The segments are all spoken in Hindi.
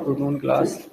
afternoon, class.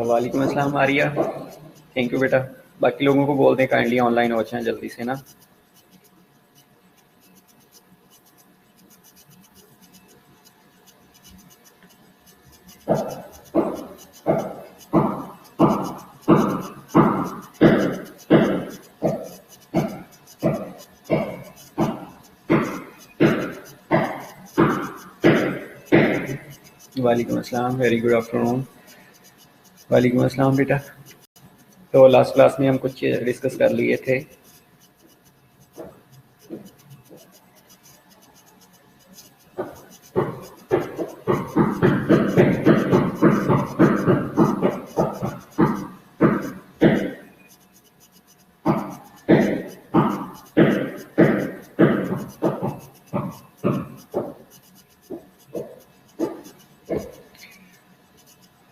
वालेकुम अस्सलाम आरिया, थैंक यू बेटा। बाकी लोगों को बोल दें काइंडली ऑनलाइन हो जाएं जल्दी से ना। वालेकुम अस्सलाम, वेरी गुड आफ्टरनून। वालेकुम अस्सलाम बेटा। तो लास्ट क्लास में हम कुछ डिस्कस कर लिए थे।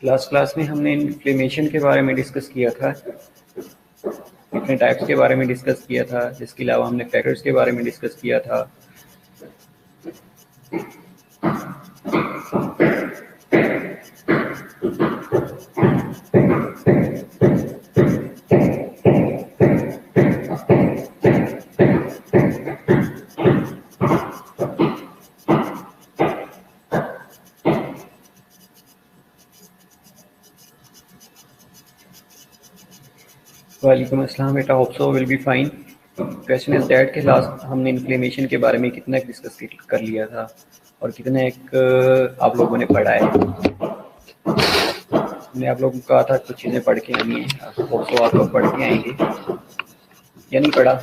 लास्ट क्लास में हमने इन्फ्लेमेशन के बारे में डिस्कस किया था, डिफरेंट टाइप्स के बारे में डिस्कस किया था। जिसके अलावा हमने फैक्टर्स के बारे में डिस्कस किया था। वालेकुम अस्सलाम बेटा, hope so will be fine. Question is that के लास्ट हमने इन्फ्लेमेशन के बारे में कितना डिस्कस कर लिया था और कितना आप लोगों ने पढ़ा है। मैंने आप लोगों को कहा था कुछ चीज़ें पढ़ के आनी है, होप सो आप लोग पढ़ के आएंगे या नहीं पढ़ा।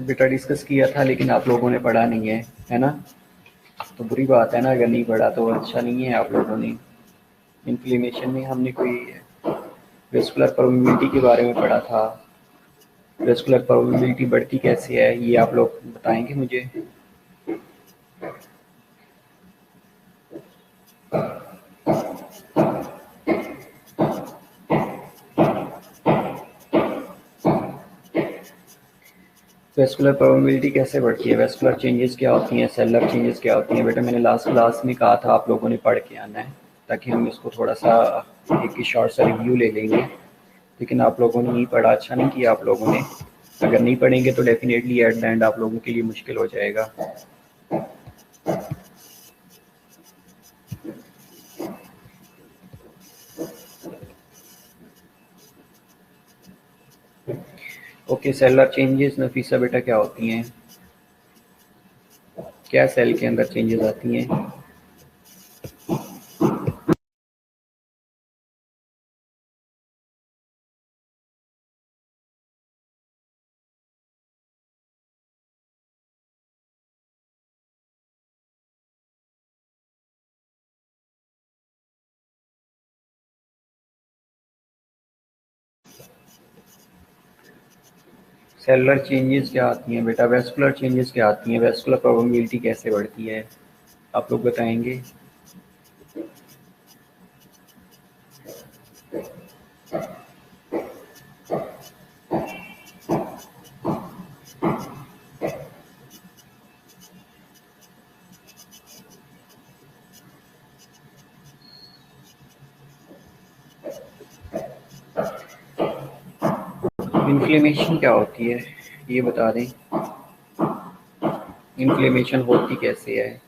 बेटा डिस्कस किया था लेकिन आप लोगों ने पढ़ा नहीं है ना। तो बुरी बात है ना, अगर नहीं पढ़ा तो अच्छा नहीं है। आप लोगों ने इन्फ्लेमेशन में हमने कोई वेस्कुलर परमिबिलिटी के बारे में पढ़ा था, वेस्कुलर प्रोबेबिलिटी बढ़ती कैसे है, ये आप लोग बताएंगे मुझे। वेस्कुलर प्रोबेबिलिटी कैसे बढ़ती है, वेस्कुलर चेंजेस क्या होती हैं, सेलुलर चेंजेस क्या होती हैं? बेटा मैंने लास्ट क्लास में कहा था आप लोगों ने पढ़ के आना है, ताकि हम इसको थोड़ा सा एक शॉर्ट सा रिव्यू ले लेंगे। लेकिन आप लोगों ने नहीं पढ़ा, अच्छा नहीं किया आप लोगों ने। अगर नहीं पढ़ेंगे तो डेफिनेटली एट द एंड आप लोगों के लिए मुश्किल हो जाएगा। ओके, सेलुलर चेंजेस नफीसा बेटा क्या होती हैं, क्या सेल के अंदर चेंजेस आती हैं? सेलुलर चेंजेस क्या आती हैं बेटा, वेस्कुलर चेंजेस क्या आती हैं, वेस्कुलर प्रोबेबिलिटी कैसे बढ़ती है, आप लोग बताएंगे। इन्फ्लेमेशन क्या होती है, ये बता दें। इन्फ्लेमेशन होती कैसे है?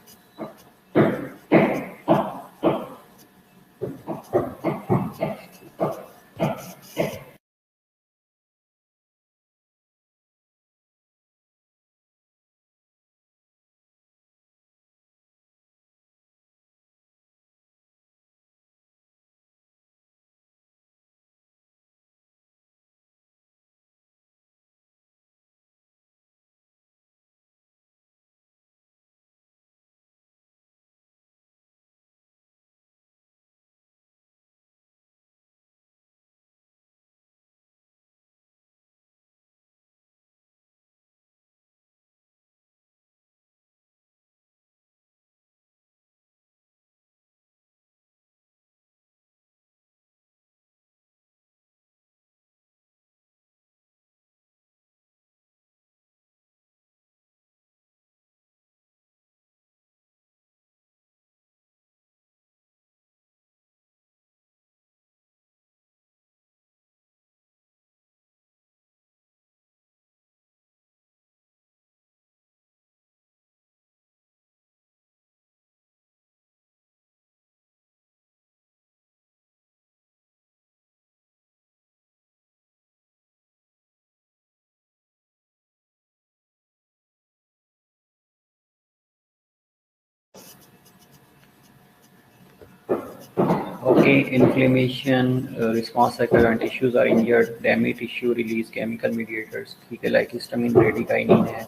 Okay, inflammation response cycle when tissues are injured, damaged tissue release chemical mediators, ठीक है, लाइक हिस्टामिन, ब्रेडिकाइनिन है।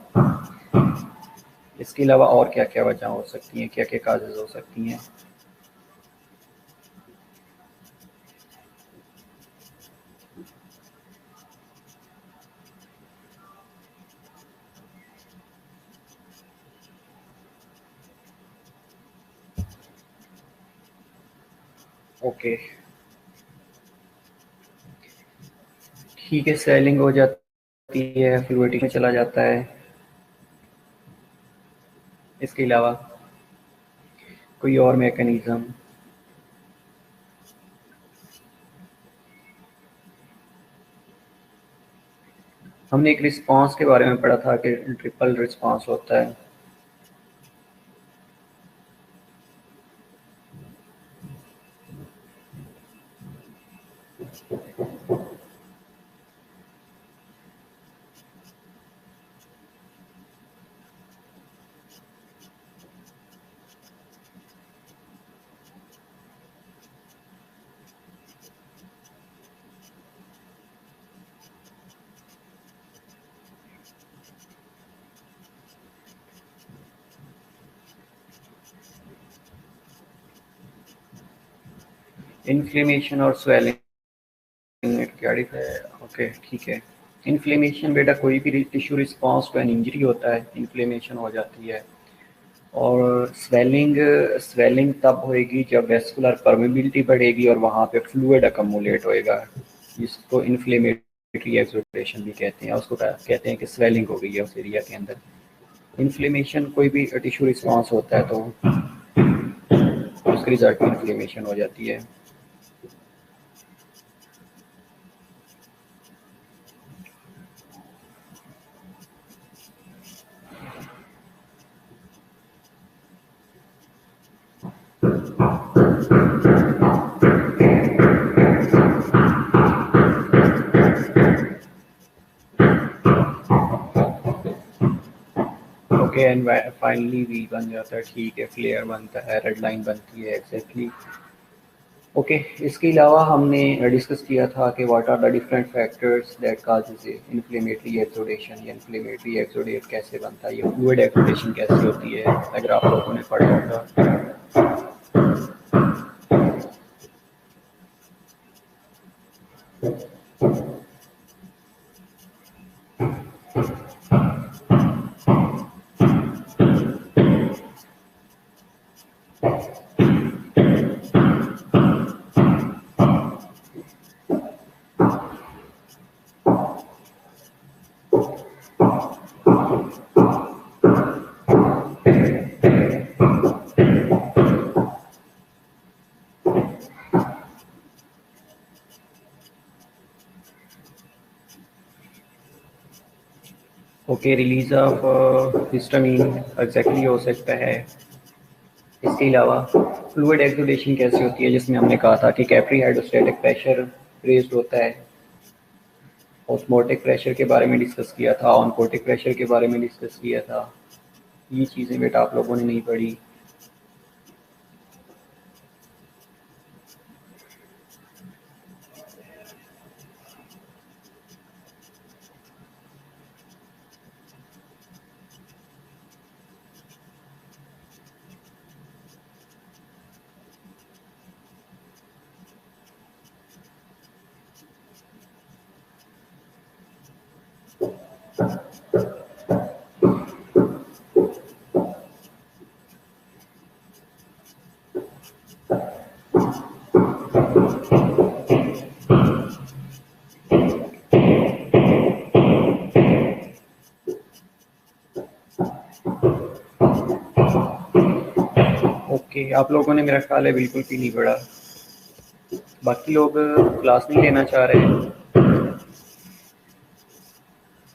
इसके अलावा और क्या क्या वजह हो सकती हैं, क्या क्या काजेज हो सकती हैं? ओके, ठीक है, सेलिंग हो जाती है, फ्लूइडिटी में चला जाता है। इसके अलावा कोई और मैकेनिज्म? हमने एक रिस्पांस के बारे में पढ़ा था कि ट्रिपल रिस्पांस होता है। इन्फ्लेमेशन और स्वेलिंग क्या डिफरेंस है? ओके, ठीक है। इन्फ्लेमेशन बेटा कोई भी tissue response to an injury होता है, इन्फ्लेमेशन हो जाती है। और स्वेलिंग स्वेलिंग तब होएगी जब वेस्कुलर परमेबिलिटी बढ़ेगी और वहाँ पे फ्लूइड अकमुलेट होएगा, जिसको इन्फ्लेमेटरी एक्सोडेशन भी कहते हैं। उसको कहते हैं कि स्वेलिंग हो गई है उस एरिया के अंदर। इन्फ्लेमेशन कोई भी टिश्यू रिस्पॉन्स होता है तो उसके रिजल्ट में इन्फ्लेमेशन हो जाती है। ओके, एंड फाइनली वी बन जाता है, ठीक है, फ्लेयर बनता है, रेड लाइन बनती है, एग्जैक्टली। ओके, इसके अलावा हमने डिस्कस किया था कि what are the different factors that causes inflammatory exudation. या इन्फ्लेमेटरी एक्सोडेट कैसे बनता है, ये फ्लूइड एक्सोडेशन कैसे होती है, अगर आप लोगों ने पढ़ा होगा। Okay, release of histamine exactly हो सकता है। इसके अलावा फ्लूइड एक्सुडेशन कैसे होती है, जिसमें हमने कहा था कि कैप्री हाइड्रोस्टैटिक प्रेशर रेज्ड होता है। ऑस्मोटिक प्रेशर के बारे में डिस्कस किया था, ऑनकोटिक प्रेशर के बारे में डिस्कस किया था। ये चीज़ें बेटा आप लोगों ने नहीं पढ़ी। ओके, आप लोगों ने मेरा ख्याल है बिल्कुल भी नहीं पढ़ा। बाकी लोग क्लास नहीं लेना चाह रहे हैं।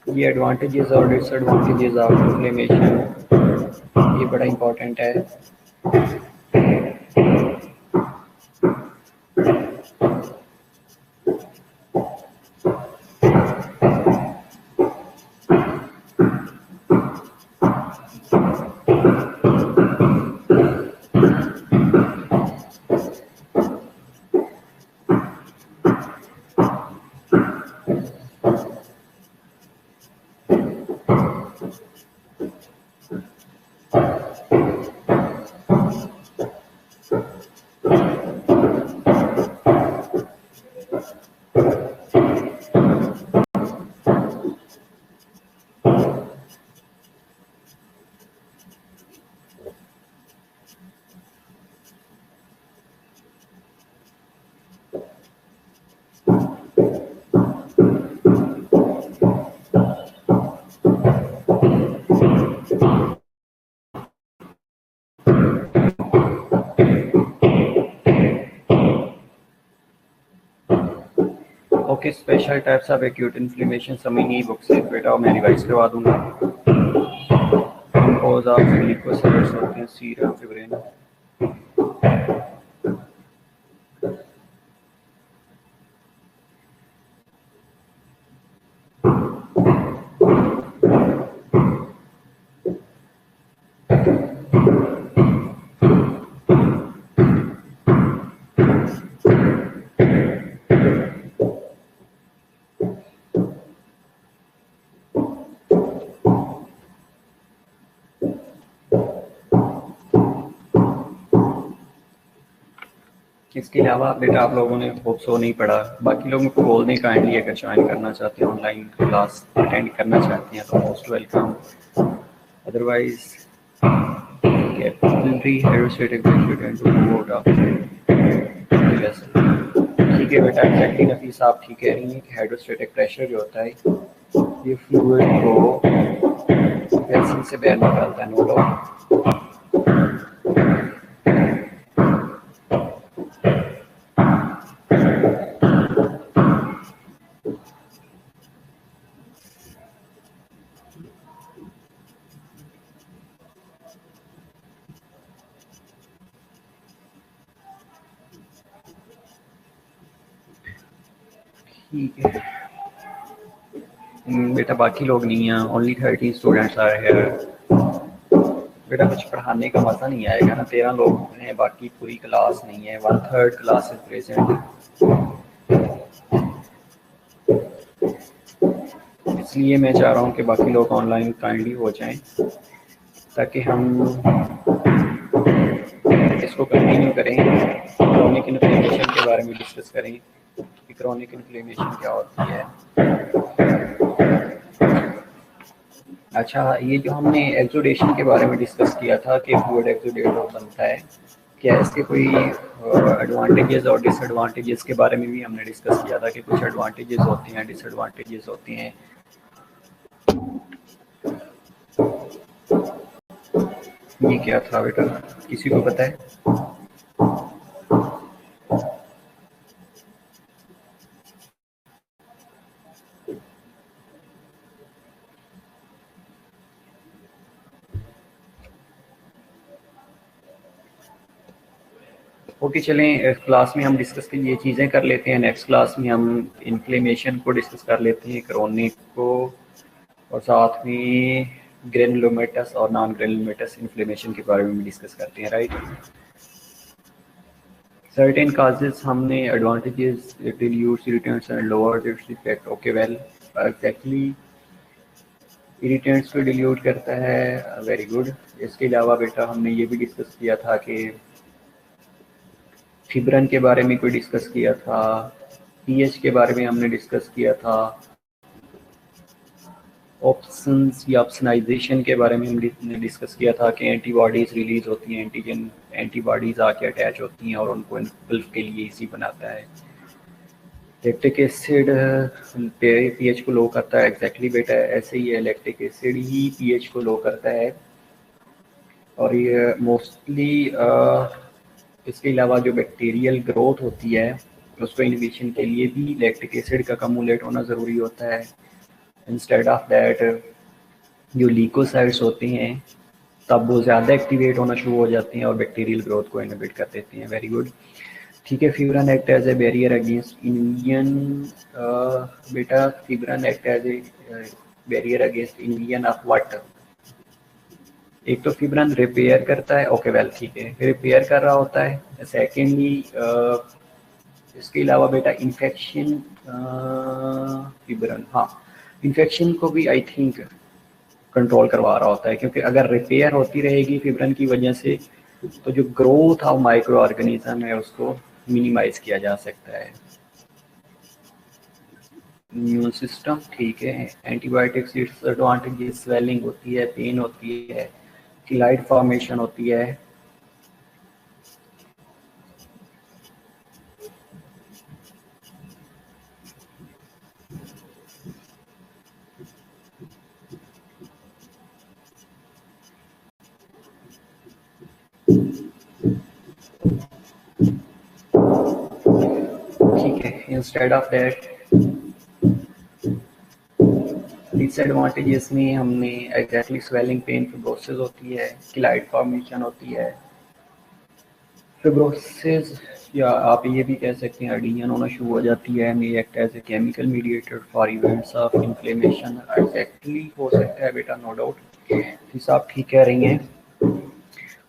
ये एडवांटेजेस और डिसएडवांटेजेस ऑफ इन्फ्लेमेशन, ये बड़ा इंपॉर्टेंट है। Okay, special types of acute inflammation समझनी बुक से बेटा, मैं रिवाइज करवा दूंगा। कंपोज ऑफ ग्लिकोसाइड्स होते हैं, सीरम, फिब्रिन। इसके अलावा बेटा आप लोगों ने होप सो नहीं पढ़ा, बाकी लोगों को बोल दें काइंडली अगर ज्वाइन करना चाहते हैं, ऑनलाइन क्लास अटेंड करना चाहते हैं तो मोस्ट वेलकम। अदरवाइज कैपिलरी हेरोस्टेटिक ठीक है बेटा, एग्जैक्टली नफीस आप ठीक कह रही हैं कि हाइड्रोस्टेटिक प्रेशर जो होता है ये फ्लूइड को वेसल से बाहर निकालता है, नो डाउट। ठीक है बेटा, बाकी लोग नहीं हैं, ओनली 13 स्टूडेंट्स आर हियर। बेटा कुछ पढ़ाने का मज़ा नहीं आएगा ना, 13 लोग हैं, बाकी पूरी क्लास नहीं है, 1/3 क्लास इज प्रेजेंट। इसलिए मैं चाह रहा हूँ कि बाकी लोग ऑनलाइन काइंडली हो जाएं ताकि हम इसको कंटिन्यू करें। क्रॉनिक इन्फ्लेमेशन के बारे में डिस्कस करें कि क्रॉनिक इन्फ्लेमेशन क्या होती है। अच्छा, ये जो हमने एक्सोडेशन के बारे में डिस्कस किया था कि फ्लूइड एक्सोडेट बनता है, क्या इसके कोई एडवांटेजेस और डिसएडवांटेजेस के बारे में भी हमने डिस्कस किया था कि कुछ एडवांटेजेस होते हैं, डिसएडवांटेजेस होते हैं। ये क्या था बेटा, किसी को पता है? ओके चलें, क्लास में हम डिस्कस के ये चीज़ें कर लेते हैं, नेक्स्ट क्लास में हम इन्फ्लेमेशन को डिस्कस कर लेते हैं, क्रोनिक को, और साथ में ग्रेनुलोमेटस और नॉन ग्रेनुलोमेटस इन्फ्लेमेशन के बारे में भी डिस्कस करते हैं, राइट। सर्टेन काजेस हमने advantages, dilutes, irritants and lowers its effect. Okay well, exactly irritants को डिल्यूट करता है, वेरी गुड। इसके अलावा बेटा हमने ये भी डिस्कस किया था कि फिब्रन के बारे में कोई डिस्कस किया था, पीएच के बारे में हमने डिस्कस किया था, ऑप्शंस या ऑप्शनाइजेशन के बारे में हमने डिस्कस किया था कि एंटीबॉडीज़ रिलीज होती हैं, एंटीजन एंटीबॉडीज़ आके अटैच होती हैं और उनको इनकल्फ के लिए इजी बनाता है। लैक्टिक एसिड पीएच को लो करता है, एग्जैक्टली बेटा ऐसे ही है, लैक्टिक एसिड ही पीएच को लो करता है। और ये मोस्टली इसके अलावा जो बैक्टीरियल ग्रोथ होती है उसको इनहिबिशन के लिए भी लैक्टिक एसिड का कम्युलेट होना ज़रूरी होता है। इंस्टेड ऑफ दैट जो लीकोसाइट्स होते हैं तब वो ज़्यादा एक्टिवेट होना शुरू हो जाते हैं और बैक्टीरियल ग्रोथ को इनहिबिट कर देते हैं, वेरी गुड। ठीक है, fibrin act as a barrier against Indian, बेटा fibrin act as a barrier against Indian of what? एक तो फिब्रन रिपेयर करता है, ओके वेल ठीक है, रिपेयर कर रहा होता है। सेकेंडली इसके अलावा बेटा इन्फेक्शन, फिब्रन हाँ इन्फेक्शन को भी आई थिंक कंट्रोल करवा रहा होता है, क्योंकि अगर रिपेयर होती रहेगी फिब्रन की वजह से तो जो ग्रोथ ऑफ माइक्रो ऑर्गेनिज्म है उसको मिनिमाइज किया जा सकता है। इम्यून सिस्टम ठीक है, एंटीबायोटिक्स एडवांटेजेस, स्वेलिंग होती है, पेन होती है, किलाइड फॉर्मेशन होती है। ठीक है, इंस्टेड ऑफ दैट डिसएडवांटेजेस में हमने एग्जैक्टली स्वेलिंग, पेन, फिब्रोसिस होती है, किलाइड फॉर्मेशन होती है। फिब्रोसिस या आप ये भी कह सकते हैं एडिशन होना शुरू हो जाती है, may act as a chemical mediator for events of inflammation, exactly हो सकता है बेटा, नो डाउट, इस आप ठीक कह रही हैं।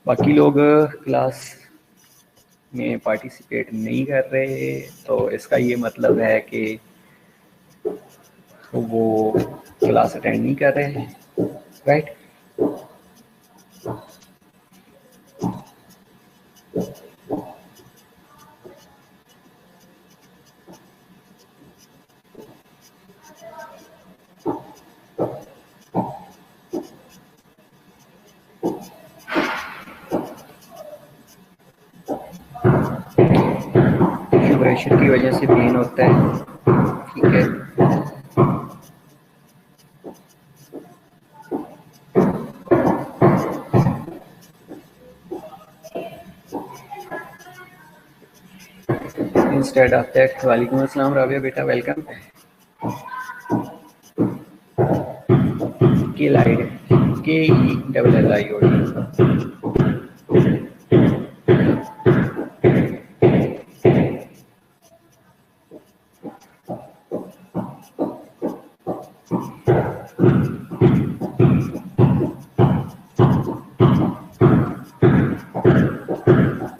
बाकी लोग क्लास में पार्टिसिपेट नहीं कर रहे तो इसका ये मतलब है कि वो क्लास अटेंड नहीं कर रहे हैं, राइट। प्रेशर की वजह से पेन होता है, ठीक है। इंस्टेड ऑफ दैट, वालेकुम अस्सलाम राबिया बेटा, वेलकम। के लाइड, KELLIOD।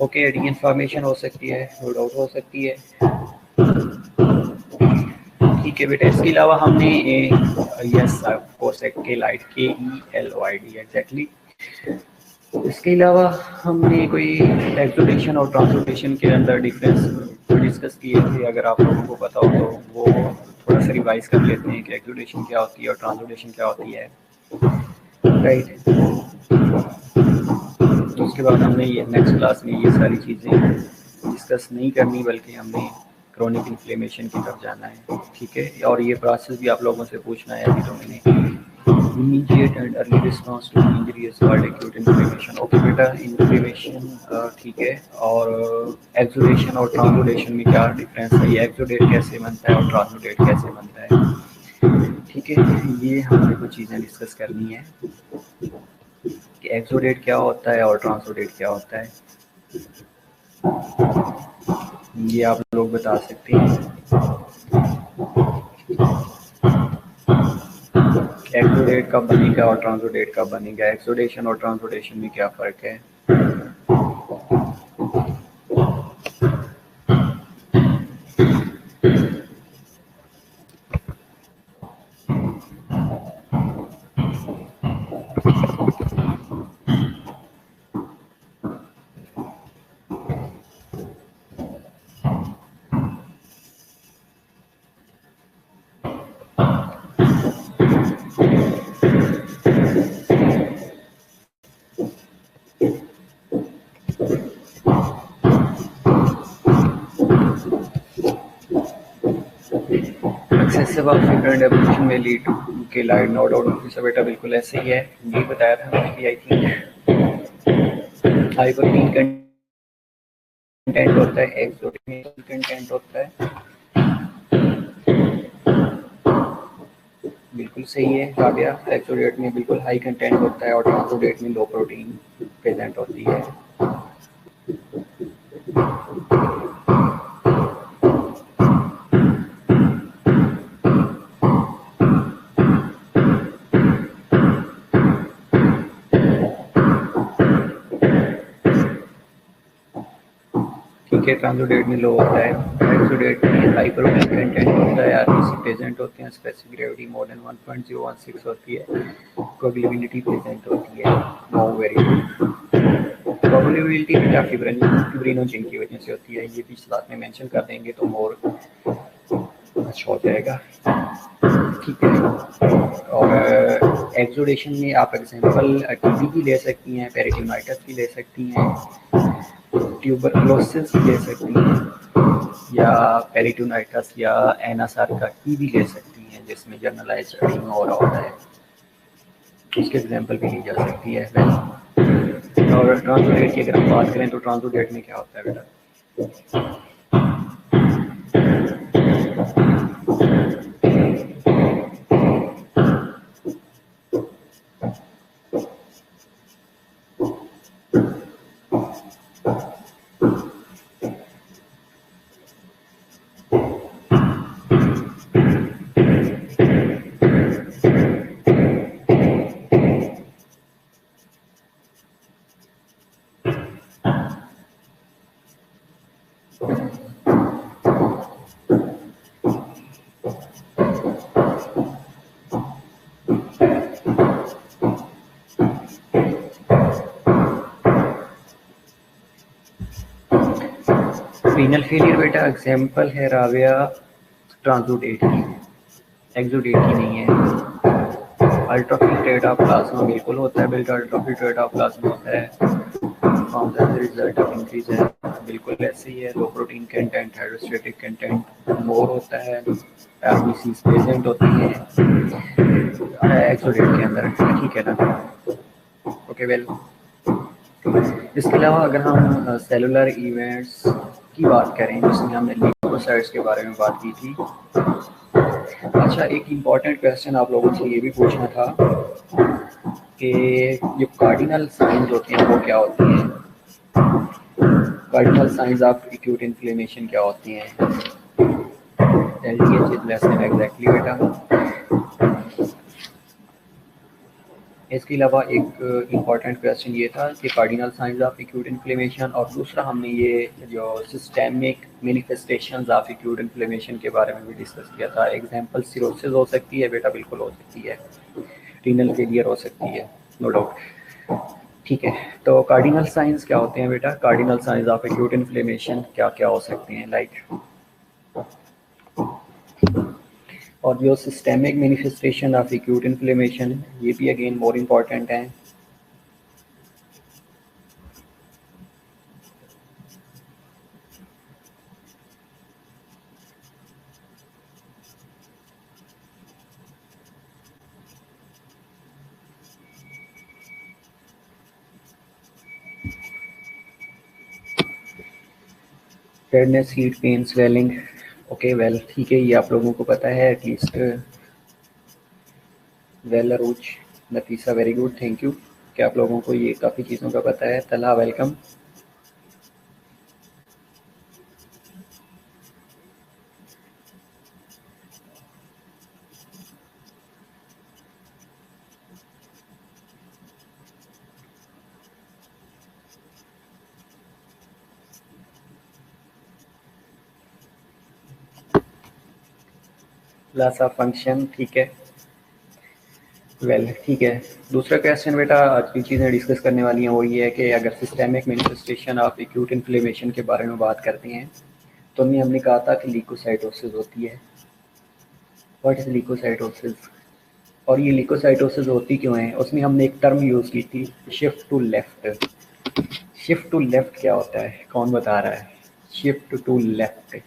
ओके, डी इन्फॉर्मेशन हो सकती है, नो डाउट हो सकती है, ठीक है बेटा। इसके अलावा हमने यस ऑफ कोर्स के लाइट, KELOID एग्जैक्टली। इसके अलावा हमने कोई एक्सोडेशन और ट्रांसोडेशन के अंदर डिफरेंस डिस्कस किए थे, अगर आप लोगों को पता हो तो वो थोड़ा सा रिवाइज कर लेते हैं कि एक्सोडेशन क्या होती है और ट्रांसोडेशन क्या होती है, राइट। तो उसके बाद हमने ये नेक्स्ट क्लास में ये सारी चीज़ें डिस्कस नहीं करनी, बल्कि हमने क्रोनिक इन्फ्लेमेशन की तरफ जाना है, ठीक है। और ये प्रोसेस भी आप लोगों से पूछना है अभी, तो मैंने immediate and early response to injury is called acute inflammation. Okay बेटा, इन्फ्लेमेशन ठीक है। और एक्सुडेशन और ट्रांसुडेशन में क्या डिफरेंस है, ये एक्सुडेट कैसे बनता है और ट्रांसुडेट कैसे बनता है, ठीक है। ये हमने कुछ चीज़ें डिस्कस करनी है कि एक्सुडेट क्या होता है और ट्रांसुडेट क्या होता है, ये आप लोग बता सकते हैं। एक्सोडेट कब बनेगा और ट्रांसोडेट कब बनेगा, एक्सोडेशन और ट्रांसोडेशन में क्या फ़र्क है। एक्सेसिव ऑक्सीडेंट डेपोजिशन में लीड टू केलाइड, नो डाउट बेटा, बिल्कुल ऐसे ही है। ये बताया था मैंने कि I think high protein content होता है, एक्सोडेट में कंटेंट होता है, बिल्कुल सही है राबिया। एक्सोडेट में बिल्कुल हाई कंटेंट होता है और ट्रांसोडेट में लो प्रोटीन प्रेजेंट होती है। ट्रांसोडेट में लो होता है, एक्सोडेट में हाई प्रोटीन कंटेंट होता है, आरबीसी प्रेजेंट होते हैं, स्पेसिफिक ग्रेविटी मोर देन 1.016 होती है, कोएबिलिटी प्रेजेंट होती है, नो वेरी गुड। कोएबिलिटी बेटा फिब्रिनोजेन की वजह से होती है, ये भी साथ में मेंशन कर देंगे तो मोर अच्छा हो जाएगा, ठीक है। और एक्सोडेशन में आप एग्जांपल टीबी की ले सकती हैं, पेरिटोनाइटिस की ले सकती हैं, ट्यूबरकुलोसिस ले सकती हैं, या पेरिटोनाइटिस या एनासार का भी ले सकती हैं, जिसमें जनरलाइज्ड एडिमा हो रहा होता है, उसके एग्जांपल भी ली जा सकती है। और ट्रांसोडेट की अगर हम बात करें तो ट्रांसोडेट में क्या होता है बेटा, रीनल फेलियर बेटा एग्जांपल है राबिया ट्रांसोडेट की, एक्सोडेट की नहीं है। अल्ट्राफिल्ट्रेट ऑफ प्लाज्मा बिल्कुल होता है बेटा, अल्ट्राफिल्ट्रेट ऑफ प्लाज्मा होता है, performs as a result of increase है, बिल्कुल ऐसे ही है। Low protein content, hydrostatic content more होता है, RBCs प्रेजेंट होती हैं एक्सोडेट के अंदर, ठीक है ना। ओके वेल, इसके अलावा अगर हम सेलुलर इवेंट्स की बात करें, जिसमें हमने ल्यूकोसाइट्स के बारे में बात की थी। अच्छा, एक इम्पॉर्टेंट क्वेश्चन आप लोगों से ये भी पूछना था कि जो कार्डिनल साइंस होते हैं वो क्या होती हैं। Cardinal signs of acute inflammation क्या होती हैं? LDH is less than exactly बेटा। इसके अलावा एक इम्पॉर्टेंट क्वेश्चन ये था कि cardinal signs of acute inflammation, और दूसरा हमने ये जो systemic manifestations of acute inflammation के बारे में भी डिस्कस किया था। एग्जांपल सिरोसिस हो सकती है बेटा, बिल्कुल हो सकती है। रीनल फेलियर हो सकती है, नो डाउट। ठीक है, तो कार्डिनल साइंस क्या होते हैं बेटा? Cardinal signs of acute inflammation क्या क्या हो सकते हैं, लाइक। और जो systemic manifestation of acute inflammation, ये भी अगेन मोर इम्पॉर्टेंट है। Redness, heat, pain, swelling. Okay well, ठीक है, ये आप लोगों को पता है at least. Well Arooj, Nafisa, very good, thank you कि आप लोगों को ये काफ़ी चीज़ों का पता है। Talha, welcome. Loss of function, ठीक है। वेल ठीक है, दूसरा क्वेश्चन बेटा, आज की चीज़ें डिस्कस करने वाली हैं वो ये है कि अगर systemic manifestation of acute inflammation के बारे में बात करते हैं तो हमने कहा था कि ल्यूकोसाइटोसिस होती है। What is leukocytosis? और ये ल्यूकोसाइटोसिस होती क्यों है, उसमें हमने एक टर्म यूज़ की थी, shift to left. Shift to left क्या होता है, कौन बता रहा है? Shift to left.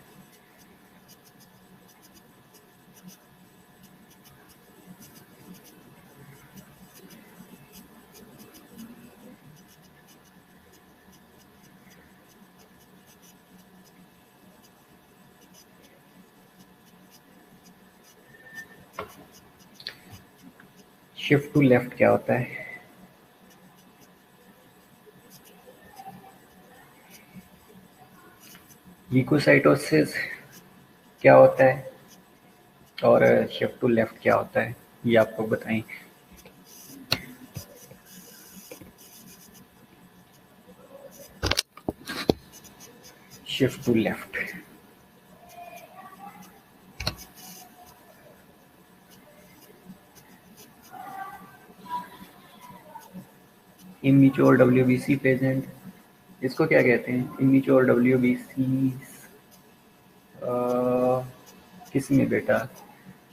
Shift to left क्या होता है? ल्यूकोसाइटोसिस क्या होता है और शिफ्ट टू लेफ्ट क्या होता है, ये आप लोग बताएं। Shift to left, immature WBC present, इसको क्या कहते हैं? इमेच्योर WBC किस में बेटा?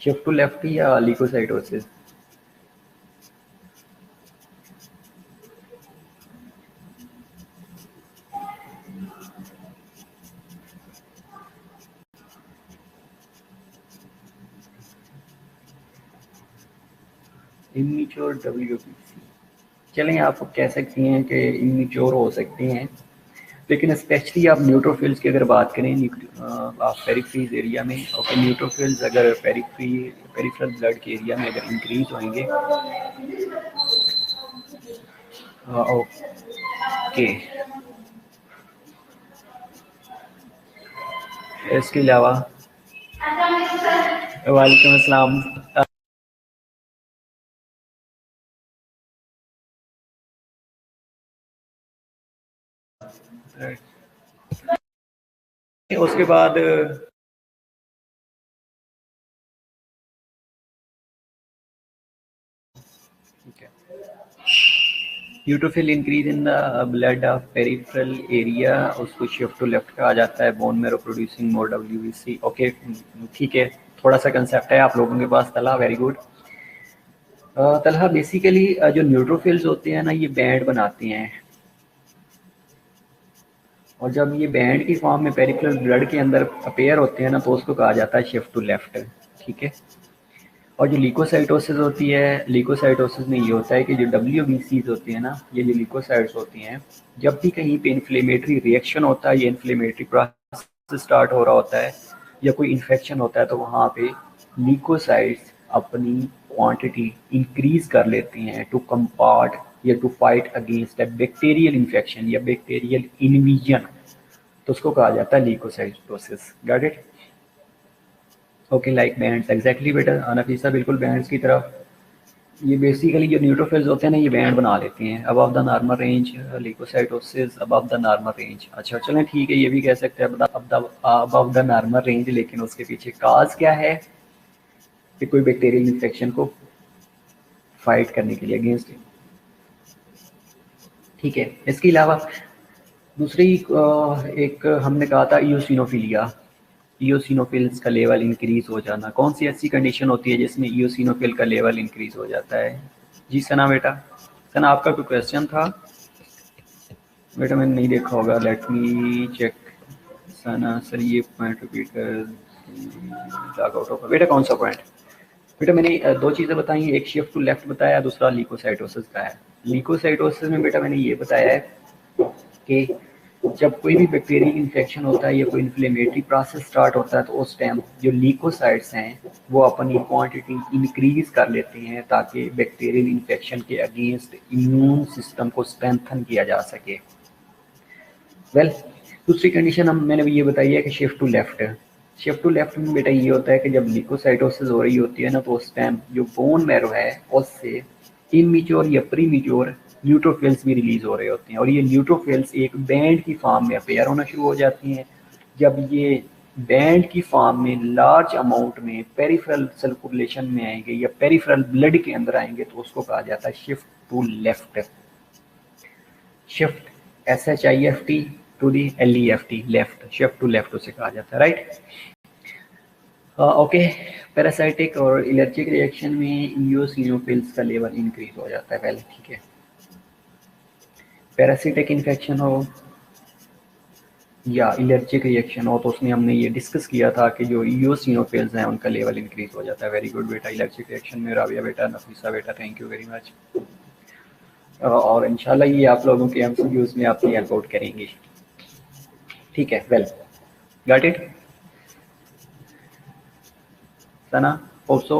शिफ्ट टू लेफ्ट या ल्यूकोसाइटोसिस? इमेच्योर WBC, चलें आप कह सकती हैं कि इमेच्योर हो सकती हैं, लेकिन स्पेशली आप न्यूट्रोफिल्स की अगर बात करें आप पेरिफेरल एरिया में, ओके, न्यूट्रोफिल्स अगर पेरिफेरल ब्लड के एरिया में अगर इंक्रीज होंगे, ओके। इसके अलावा वालेकुम अस्सलाम। उसके बाद neutrophil increase in the blood of peripheral area, उसको शिफ्ट टू लेफ्ट कहा जाता है। Bone marrow producing more WBC, okay ठीक है, थोड़ा सा कंसेप्ट है आप लोगों के पास। Talha, very good. Talha, basically जो न्यूट्रोफिल्स होते हैं ना, ये बैंड बनाते हैं, और जब ये बैंड की फॉर्म में पेरिफेरल ब्लड के अंदर अपेयर होते हैं ना, तो उसको कहा जाता है शिफ्ट टू लेफ्ट। ठीक है। और जो ल्यूकोसाइटोसिस होती है, ल्यूकोसाइटोसिस में ये होता है कि जो WBCs होती है ना, ये जो ल्यूकोसाइट्स होती हैं, जब भी कहीं पे इन्फ्लेमेटरी रिएक्शन होता है, ये इन्फ्लेमेटरी प्रोसेस स्टार्ट हो रहा होता है या कोई इन्फेक्शन होता है, तो वहाँ पे ल्यूकोसाइट्स अपनी क्वांटिटी इंक्रीज कर लेती हैं टू कम्पार्ट या to fight against a bacterial infection या बैक्टीरियल इन्वीजन। तो उसको कहा जाता है leukocytosis. Got it? Okay, like bands, exactly बेटा अनफीसा, बिल्कुल बैंड्स की तरह। ये बेसिकली जो न्यूट्रोफिल्स होते हैं ना, ये बैंड बना लेते हैं above the normal range, leukocytosis above the normal range. अच्छा चलें ठीक है, ये भी कह सकते हैं अबव द नॉर्मल रेंज, लेकिन उसके पीछे काज क्या है कि कोई बैक्टीरियल इन्फेक्शन को फाइट करने के लिए अगेंस्ट। ठीक है। इसके अलावा दूसरी एक हमने कहा था ईओसिनोफिलिया, ईओसिनोफिल्स का लेवल इंक्रीज हो जाना। कौन सी ऐसी कंडीशन होती है जिसमें ईओसिनोफिल का लेवल इंक्रीज हो जाता है? जी सना बेटा, सना आपका कोई क्वेश्चन था? बेटा मैंने नहीं देखा होगा, लेट मी चेक। सना सर ये पॉइंट रिपीट कर, लॉग आउट होगा बेटा। कौन सा पॉइंट? बेटा मैंने दो चीज़ें बताई, एक शिफ्ट टू लेफ्ट बताया, दूसरा लीकोसाइटोसिस का है। लीकोसाइटोसिस में बेटा मैंने ये बताया है कि जब कोई भी बैक्टीरियल इन्फेक्शन होता है या कोई इन्फ्लेमेटरी प्रोसेस स्टार्ट होता है, तो उस टाइम जो लीकोसाइट्स हैं वो अपनी क्वांटिटी इंक्रीज कर लेते हैं ताकि बैक्टीरियल इन्फेक्शन के अगेंस्ट इम्यून सिस्टम को स्ट्रेंथन किया जा सके। वेल, दूसरी कंडीशन मैंने ये बताई है कि shift to left. Shift to left में बेटा ये होता है कि जब लीकोसाइटोसिस हो रही होती है ना, तो उस टाइम जो बोन मैरो है उससे इमेच्योर या प्रीमेच्योर न्यूट्रोफिल्स भी रिलीज हो रहे होते हैं, और ये न्यूट्रोफिल्स एक बैंड की फॉर्म में अपेयर होना शुरू हो जाती हैं। जब ये बैंड की फॉर्म में लार्ज अमाउंट में पेरिफेरल सर्कुलेशन में आएंगे या पेरिफेरल ब्लड के अंदर आएंगे, तो उसको कहा जाता है shift to left. Shift SHIFT to the LEFT, left, shift to left उसे कहा जाता है, राइट? ओके। पैरासाइटिक और एलर्जिक रिएक्शन में ईओसिनोफिल्स का लेवल इंक्रीज हो जाता है पहले। ठीक है। पैरासिटिक इन्फेक्शन हो या एलर्जिक रिएक्शन हो, तो उसमें हमने ये डिस्कस किया था कि जो ईओसिनोफिल्स हैं उनका लेवल इंक्रीज हो जाता है। वेरी गुड बेटा। एलर्जिक रिएक्शन में राबिया बेटा, नफीसा बेटा, थैंक यू वेरी मच। और इंशाल्लाह ये आप लोगों के MCQs में आपकी हेल्प आउट करेंगे। ठीक है। Well, got it Sana? Also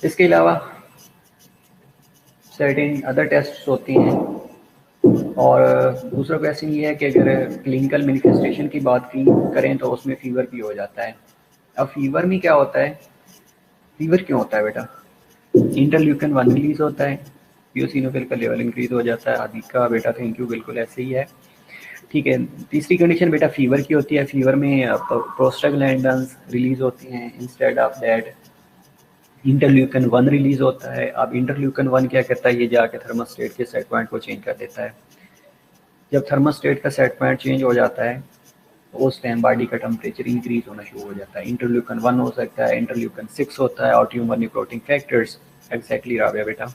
इसके अलावा सर्टेन अदर टेस्ट होती हैं। और दूसरा क्वेश्चन ये है कि अगर क्लिनिकल मैनिफेस्टेशन की बात की करें तो उसमें फीवर भी हो जाता है। अब फीवर में क्या होता है, फीवर क्यों होता है बेटा? इंटरल्यूकिन 1 रिलीज होता है, ईओसिनोफिल का लेवल इंक्रीज हो जाता है। आदि का बेटा थैंक यू, बिल्कुल ऐसे ही है। ठीक है। तीसरी कंडीशन बेटा फीवर की होती है। फीवर में प्रोस्टाग्लैंडिन्स रिलीज होती हैं, instead of that interleukin 1 release होता है। अब इंटरल्यूकिन 1 क्या करता है, ये जाके थर्मोस्टेट के सेट पॉइंट को चेंज कर देता है। जब थर्मोस्टेट का सेट पॉइंट चेंज हो जाता है, तो उस टाइम बॉडी का टेम्परेचर इंक्रीज होना शुरू हो जाता है। इंटरल्यूकिन 1 हो सकता है, इंटरल्यूकिन 6 होता है, और ट्यूमर निक्रोटिंग फैक्टर्स। एग्जैक्टली राबिया बेटा।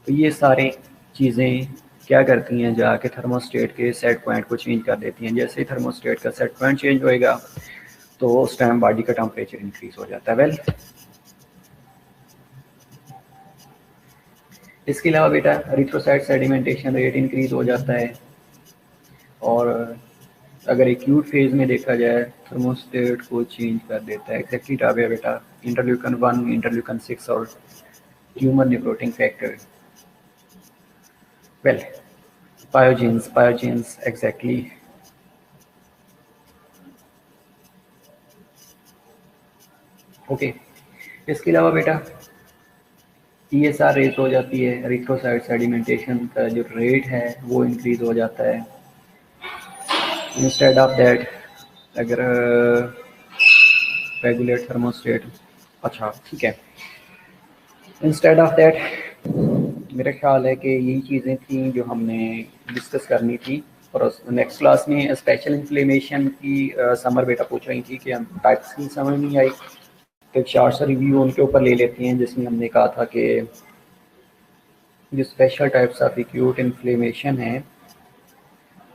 तो ये सारे चीज़ें क्या करती हैं, जाके थर्मोस्टेट के सेट पॉइंट को चेंज कर देती हैं। जैसे ही थर्मोस्टेट का सेट पॉइंट चेंज होएगा, तो उस टाइम बॉडी का टेम्परेचर इंक्रीज हो जाता है। वेल, इसके अलावा बेटा एरिथ्रोसाइट सेडिमेंटेशन रेट इंक्रीज हो जाता है। और अगर एक्यूट फेज में देखा जाए, थर्मोस्टेट को चेंज कर देता है। एग्जैक्टली राबिया बेटा। इंटरल्यूकन 1, इंटरल्यूकन 6 और tumour necrotizing factor. Well, pyogenes exactly. Okay. इसके अलावा बेटा ESR रेस हो जाती है, एरिथ्रोसाइट सेडिमेंटेशन का जो रेट है वो इंक्रीज हो जाता है। इंस्टेड ऑफ दैट अगर रेगुलेट थर्मोस्टेट, अच्छा ठीक है, इंस्टेड ऑफ दैट मेरा ख्याल है कि यही चीज़ें थी जो हमने डिस्कस करनी थी। और नेक्स्ट क्लास में स्पेशल इन्फ्लेमेशन की समर बेटा पूछ रही थी कि हम टाइप्स की समझ नहीं आई, तो एक शॉर्ट सा रिव्यू उनके ऊपर ले लेते हैं, जिसमें हमने कहा था कि जो special types of acute inflammation है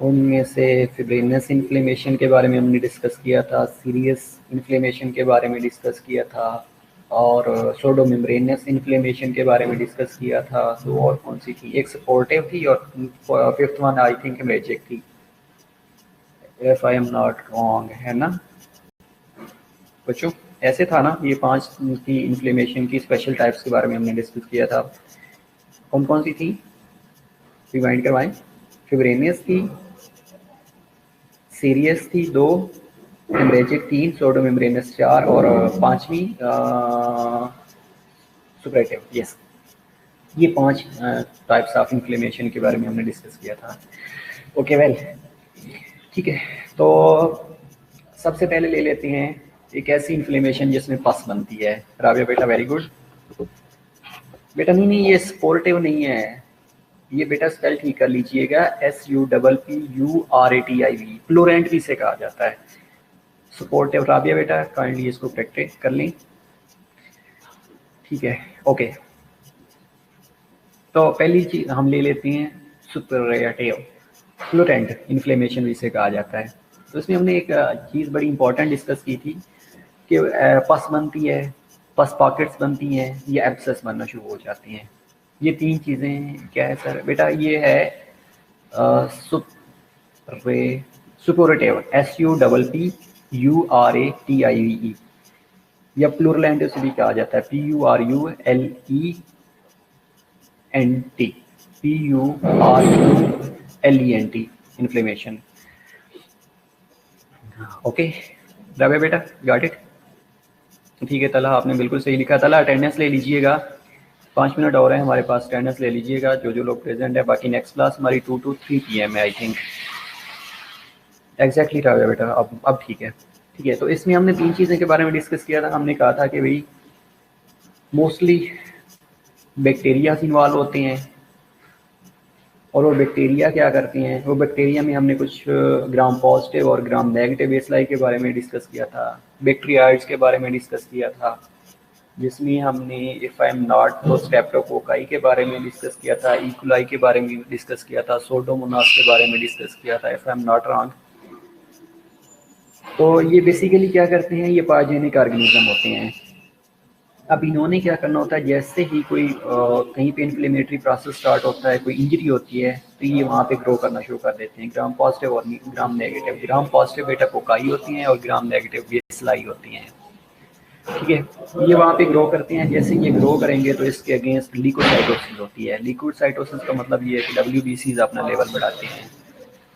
उनमें से फिब्रिनस इन्फ्लेमेशन के बारे में हमने डिस्कस किया था, सीरियस इन्फ्लेमेशन के बारे में डिस्कस किया था, और सोडोमेम्ब्रेनस इन्फ्लेमेशन के बारे में डिस्कस किया था। तो और कौन सी थी, एक सपोर्टिव थी और fifth one I think magic थी, if I am not wrong, है ना बच्चों? ऐसे था ना, ये 5 की इन्फ्लेमेशन की स्पेशल टाइप्स के बारे में हमने डिस्कस किया था। कौन कौन सी थी, रिमाइंड करवाएं? फिब्रेनियस थी, सीरियस थी 2, हेमरेजिक 3, सोडोमेम्ब्रेनस 4 और पांचवी सुपरेटिव। यस, ये 5 टाइप्स ऑफ इन्फ्लेमेशन के बारे में हमने डिस्कस किया था। ओके वेल, ठीक है। तो सबसे पहले ले लेते हैं एक ऐसी इन्फ्लेमेशन जिसमें पस बनती है। राबिया बेटा वेरी गुड। बेटा नहीं, ये स्पोर्टिव नहीं है, ये बेटा स्पेल ठीक कर लीजिएगा, SUPPURATIV, प्लूरेंट भी से कहा जाता है। सपोर्टिव राबिया बेटा काइंडली इसको प्रैक्टिस कर लें, ठीक है? ओके, तो पहली चीज हम ले लेते हैं सुपरलेटिव, प्लूरेंट इन्फ्लेमेशन भी से कहा जाता है। तो इसमें हमने एक चीज़ बड़ी इंपॉर्टेंट डिस्कस की थी कि पस बनती है, पस पॉकेट्स बनती हैं, या एब्सेस बनना शुरू हो जाती हैं। ये 3 चीज़ें क्या है सर? बेटा ये है सुपोरेटिव, SUPPURATIVE, या प्लूरलेंट से भी कहा जाता है, PURULENT इन्फ्लेमेशन। ओके राबे बेटा, गॉट इट? ठीक है तला, आपने बिल्कुल सही लिखा। तला अटेंडेंस ले लीजिएगा, 5 मिनट और है हमारे पास, अटेंडेंस ले लीजिएगा जो लोग प्रेजेंट है। बाकी नेक्स्ट क्लास हमारी 2 to 3 PM है आई थिंक। एग्जैक्टली राबे बेटा, अब ठीक है। ठीक है, तो इसमें हमने 3 चीज़ें के बारे में डिस्कस किया था। हमने कहा था कि भाई मोस्टली बैक्टीरिया इन्वॉल्व होते हैं, और वो बैक्टीरिया क्या करते हैं, वो बैक्टीरिया में हमने कुछ ग्राम पॉजिटिव और ग्राम नेगेटिव एसलाई के बारे में डिस्कस किया था, बैक्टीरियाइड्स के बारे में डिस्कस किया था, जिसमें हमने इफ़ आई एम नॉट तो स्ट्रेप्टोकोकाई के बारे में डिस्कस किया था, इकोलाई के बारे में डिस्कस किया था, सोडोमोनास के बारे में डिस्कस किया था, if I am not wrong. तो ये बेसिकली क्या करते हैं, ये पायजेनिक ऑर्गेनिज्म होते हैं। अब इन्होंने क्या करना होता है, जैसे ही कोई कहीं पे इन्फ्लेमेटरी प्रोसेस स्टार्ट होता है, कोई इंजरी होती है, तो ये वहाँ पे ग्रो करना शुरू कर देते हैं। ग्राम पॉजिटिव और ग्राम नेगेटिव। ग्राम पॉजिटिव बेटा कोकाई होती हैं और ग्राम नेगेटिव बेसलाई होती हैं, ठीक है? ये वहाँ पे ग्रो करते हैं। जैसे ये ग्रो करेंगे तो इसके अगेंस्ट ल्यूकोसाइटोसिस होती है। ल्यूकोसाइटोसिस का मतलब ये है कि WBCs अपना लेवल बढ़ाते हैं।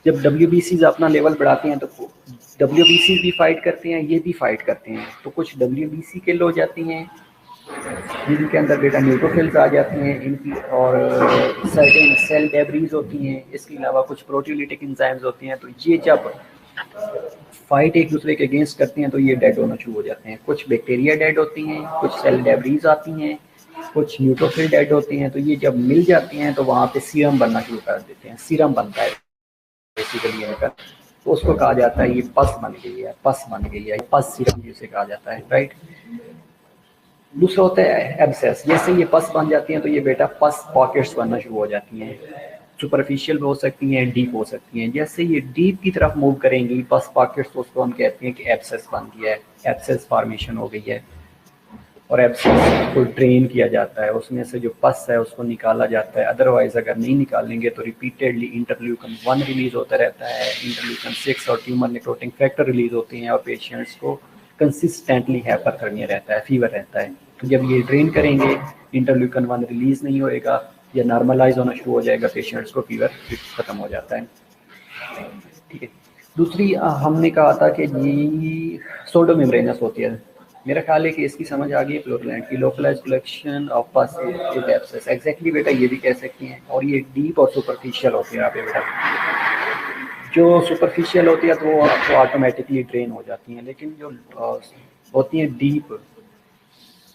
जब WBCs अपना लेवल बढ़ाते हैं तो WBCs भी फाइट करते हैं, ये भी फाइट करते हैं। तो कुछ WBC किल हो जाती हैं, जिनके अंदर बेटा न्यूट्रोफिल्स आ जाती हैं इनकी, और सर्टेन सेल डेब्रीज होती हैं। इसके अलावा कुछ प्रोटीलिटिक एंजाइम्स होती हैं। तो ये जब फाइट एक दूसरे के अगेंस्ट करते हैं तो ये डेड होना शुरू हो जाते हैं। कुछ बैक्टीरिया डेड होती हैं, कुछ सेल डेब्रीज आती हैं, कुछ न्यूट्रोफिल डेड होती हैं। तो ये जब मिल जाती हैं तो वहाँ पे सीरम बनना शुरू कर देते हैं। सीरम बनता है बेसिकली इनका, तो उसको कहा जाता है ये पस बन गई है, पस बन गई है, पस सीरम जिसे कहा जाता है, राइट? दूसरा होता है एब्सेस। जैसे ये पस बन जाती हैं तो ये बेटा पस पॉकेट्स बनना शुरू हो जाती हैं। सुपरफिशियल हो सकती हैं, डीप हो सकती हैं। जैसे ये डीप की तरफ मूव करेंगी पस पॉकेट्स, तो उसको हम कहते हैं कि एब्सेस बन गया है, एब्सेस फॉर्मेशन हो गई है। और एब्सेस को ड्रेन किया जाता है, उसमें से जो पस है उसको निकाला जाता है। अदरवाइज अगर नहीं निकालेंगे तो रिपीटेडली इंटरल्यूकन 1 रिलीज होता रहता है, इंटरल्यूकन 6 और ट्यूमर नेक्रोटिंग फैक्टर रिलीज होते हैं, और पेशेंट्स को कंसिस्टेंटली हाइपरथर्मिया रहता है, फीवर रहता है। तो जब ये ड्रेन करेंगे, इंटरल्यूकन 1 रिलीज नहीं होएगा या नॉर्मलाइज होना शुरू हो जाएगा, पेशेंट्स को फीवर खत्म हो जाता है, ठीक है? दूसरी हमने कहा था कि जी सोडोमेम्ब्रेनस होती है। मेरा ख्याल है कि इसकी समझ आ गई प्लूरलेंट की, लोकलाइज कलेक्शन ऑफ पस विद एब्सेस। एग्जैक्टली बेटा ये भी कह सकती हैं। और ये डीप और सुपरफिशियल होती है। आप बेटा जो सुपरफिशियल होती है तो वो आपको ऑटोमेटिकली ड्रेन हो जाती हैं, लेकिन जो होती हैं डीप,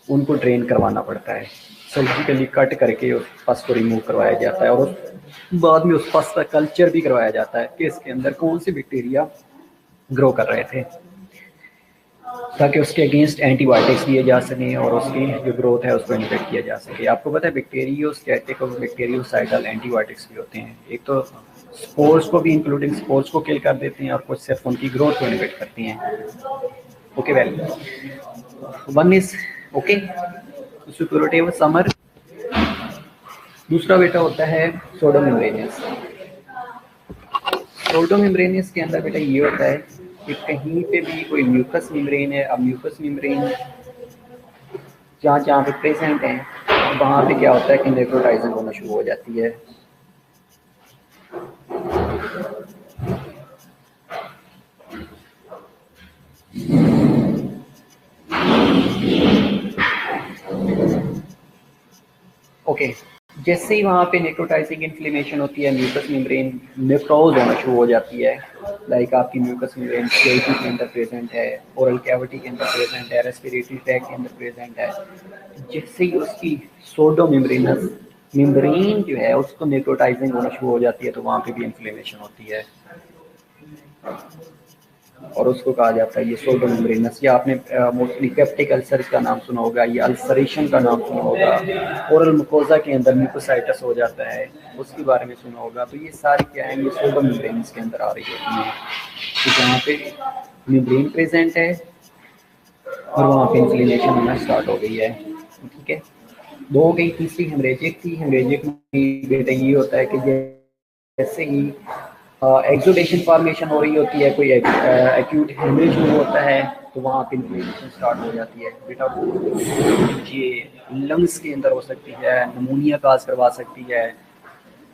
उनको ड्रेन करवाना पड़ता है, सर्जिकली कट करके उस पस को रिमूव करवाया जाता है, और उस बाद में उस पस का कल्चर भी करवाया जाता है कि इसके अंदर कौन से बैक्टीरिया ग्रो कर रहे थे, ताकि उसके अगेंस्ट एंटीबायोटिक्स दिए जा सकें और उसकी जो ग्रोथ है उसको इनहिबिट किया जा सके। आपको पता है बैक्टीरियोस्टैटिक और बैक्टीरियोसाइडल एंटीबायोटिक्स भी होते हैं। एक तो स्पोर्स को भी इंक्लूडिंग स्पोर्स को किल कर देती हैं और कुछ सिर्फ उनकी ग्रोथ को इनहिबिट करती हैं। Okay well, one is okay security of summer. दूसरा बेटा होता है सोडोमेम्ब्रेनियस। सोडोमेम्ब्रेनियस के अंदर बेटा ये होता है कि कहीं पे भी कोई म्यूकस मेम्ब्रेन है, अब म्यूकस मेम्ब्रेन जहाँ जहाँ पे प्रेजेंट हैं वहाँ पे क्या होता है कि नेक्रोटाइजिंग होना शुरू हो जाती है। ओके जैसे ही वहाँ पे नेक्रोटाइजिंग इन्फ्लेमेशन होती है, म्यूकस मेम्ब्रेन नेक्रोज होना शुरू हो जाती है। लाइक आपकी म्यूकस मेम्ब्रेन सीआईटी के अंदर प्रेजेंट है, ओरल कैविटी के अंदर प्रेजेंट है, रेस्पिरेटरी ट्रैक के अंदर प्रेजेंट है। जैसे ही उसकी सोडो मेम्ब्रेनस मेम्ब्रेन जो है उसको नेक्रोटाइजिंग होना शुरू हो जाती है तो वहाँ पे भी इन्फ्लेमेशन होती है और उसको कहा जाता है ये सोडो मेम्ब्रेनस। या आपने मोस्टली पेप्टिक अल्सर्स का नाम सुना होगा, ये अल्सरेशन का नाम सुना होगा, ओरल मुकोजा के अंदर म्यूकोसाइटिस हो जाता है उसके बारे में सुना होगा। तो ये सारी क्या है, ये सोडो मेम्ब्रेनस के अंदर आ रही होती है तो जहाँ पे मेम्ब्रेन प्रेजेंट है और वहाँ पे इन्फ्लेमेशन होना स्टार्ट हो गई है। ठीक है, दो हो गई, तीसरी हेमरेजिक थी। हेमरेजिक में बेटा ये होता है कि जैसे ही एक्सुडेशन फॉर्मेशन हो रही होती है, कोई एक्यूट हेमरेज होता है तो वहाँ पे इन्फ्लेमेशन स्टार्ट हो जाती है बेटा। ये लंग्स के अंदर हो सकती है, नमूनिया काज करवा सकती है।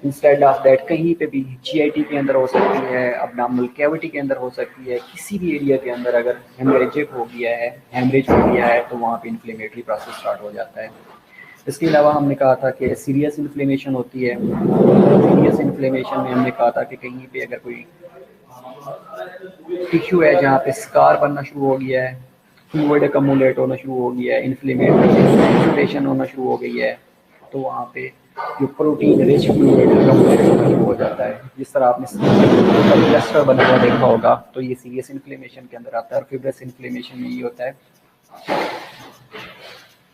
इंस्टेड ऑफ दैट कहीं पे भी जीआईटी के अंदर हो सकती है, अबडोमिनल कैविटी के अंदर हो सकती है, किसी भी एरिया के अंदर अगर हेमरेजिक हो गया है, हेमरेज हो गया है तो वहाँ पे इन्फ्लेमेटरी प्रोसेस स्टार्ट हो जाता है। इसके अलावा हमने कहा था कि सीरियस इन्फ्लेमेशन होती है। सीरियस इन्फ्लेमेशन में हमने कहा था कि कहीं पे अगर कोई टिश्यू है जहाँ पे स्कार बनना शुरू हो गया है, फ्लूइड अकमुलेट होना शुरू हो गया है, इन्फ्लेमेशन होना शुरू हो गई है तो वहाँ पे जो प्रोटीन रिच फ्लूइड अकमुलेट होना शुरू हो जाता है। जिस तरह आपने क्लस्टर बना हुआ देखा होगा तो ये सीरियस इन्फ्लेमेशन के अंदर आता है। और फिब्रस इन्फ्लेमेशन में ये होता है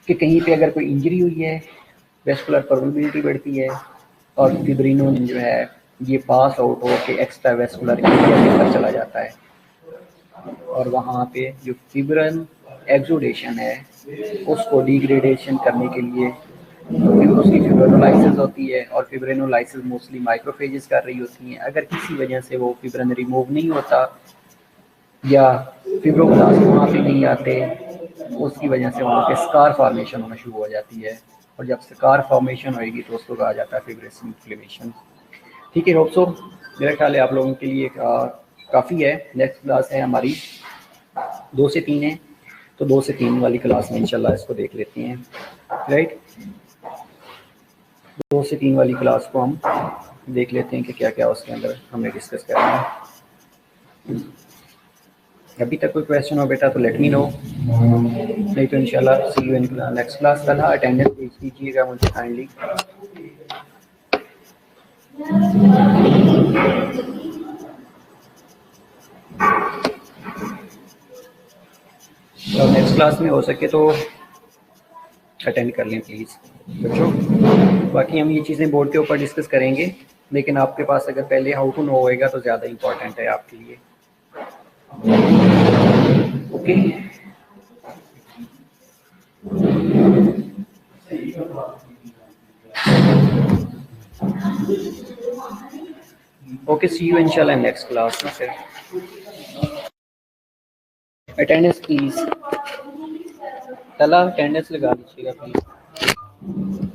कि कहीं पे अगर कोई इंजरी हुई है, वेस्कुलर परमेबिलिटी बढ़ती है और फिब्रिनोन जो है ये पास आउट हो के एक्स्ट्रा वेस्कुलर एरिया के अंदर चला जाता है और वहाँ पे जो फिब्रिन एक्सुडेशन है उसको डिग्रेडेशन करने के लिए उसकी फिब्रिनोलाइसिस होती है और फिब्रिनोलाइसिस मोस्टली माइक्रोफेजेस कर रही होती हैं। अगर किसी वजह से वो फिब्रिन रिमूव नहीं होता या फिब्रोब्लास्ट वहाँ पे नहीं आते, उसकी वजह से वहाँ पे स्कार फॉर्मेशन होना शुरू हो जाती है और जब स्कार फॉर्मेशन होएगी तो उसको कहा जाता है फिब्रिस इन्फ्लेमेशन। ठीक है, होप सो मेरा ख्याल है आप लोगों के लिए काफ़ी है। नेक्स्ट क्लास है हमारी 2 से 3 है तो 2 से 3 वाली क्लास में इंशाल्लाह इसको देख लेते हैं। राइट, 2 से 3 वाली क्लास को हम देख लेते हैं कि क्या क्या उसके अंदर हमने डिस्कस करना है। अभी तक कोई क्वेश्चन हो बेटा तो लेट मी नो, नहीं तो इंशाल्लाह सी यू इन नेक्स्ट क्लास। कल अटेंडेंस भेज दीजिएगा मुझे काइंडली। तो नेक्स्ट क्लास में हो सके तो अटेंड कर लें प्लीज़ बच्चों। बाकी हम ये चीज़ें बोर्ड के ऊपर डिस्कस करेंगे, लेकिन आपके पास अगर पहले हाउ टू नो होएगा तो ज़्यादा इम्पोर्टेंट है आपके लिए। ओके ओके, सी यू इंशाल्लाह नेक्स्ट क्लास में। फिर अटेंडेंस प्लीज़, तला अटेंडेंस लगा लीजिएगा प्लीज़।